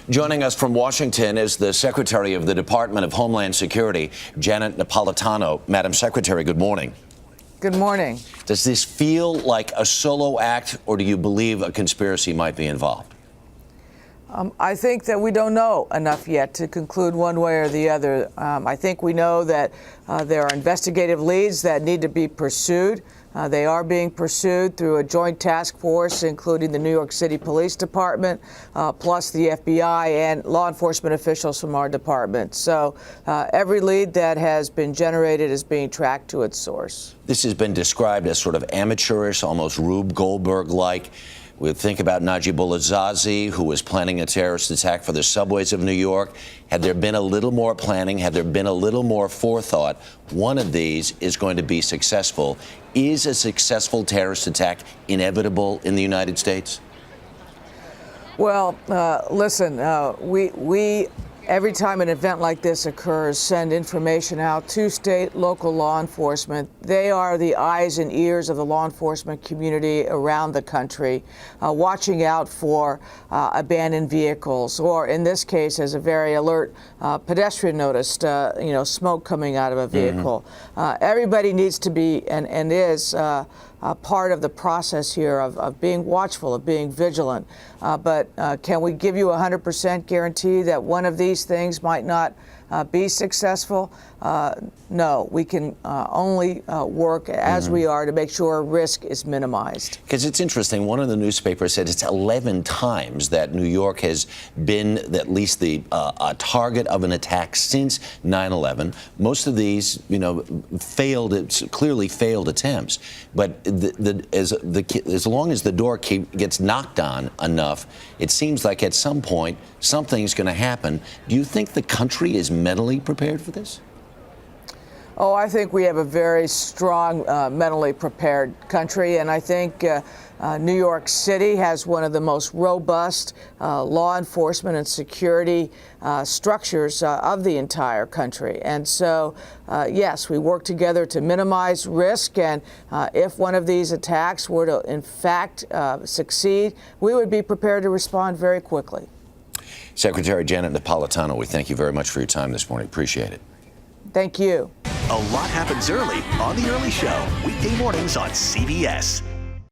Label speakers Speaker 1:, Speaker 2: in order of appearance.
Speaker 1: Joining us from Washington is the Secretary of the Department of Homeland Security, Janet Napolitano. Madam Secretary, good morning.
Speaker 2: Good morning.
Speaker 1: Does this feel like a solo act, or do you believe a conspiracy might be involved?
Speaker 2: I think that we don't know enough yet to conclude one way or the other. I think we know that there are investigative leads that need to be pursued. They are being pursued through a joint task force, including the New York City Police Department, plus the FBI and law enforcement officials from our department. So every lead that has been generated is being tracked to its source. This has been described as sort of amateurish, almost Rube Goldberg-like. We think about Najibullah Zazi, who was planning a terrorist attack for the subways of New York. Had there been a little more planning, had there been a little more forethought, one of these is going to be successful. Is a successful terrorist attack inevitable in the United States? Well, listen, we every time an event like this occurs, send information out to state, local law enforcement. They are the eyes and ears of the law enforcement community around the country, watching out for abandoned vehicles, or in this case, as a very alert pedestrian noticed, smoke coming out of a vehicle. Everybody needs to be and is part of the process here of being watchful, of being vigilant. But can we give you a 100% guarantee that one of these things might not be successful? No, we can only work as we are to make sure risk is minimized.
Speaker 1: Because it's interesting, one of the newspapers said it's 11 times that New York has been at least the target of an attack since 9/11. Most of these, clearly failed attempts. But as long as the door gets knocked on enough, it seems like at some point something's going to happen. Do you think the country is mentally prepared for this?
Speaker 2: Oh, I think we have a very strong, mentally prepared country, and I think New York City has one of the most robust law enforcement and security structures of the entire country. And so, yes, we work together to minimize risk, and if one of these attacks were to, in fact, succeed, we would be prepared to respond very quickly.
Speaker 1: Secretary Janet Napolitano, we thank you very much for your time this morning. Appreciate it.
Speaker 2: Thank you.
Speaker 3: A lot happens early on The Early Show, weekday mornings on CBS.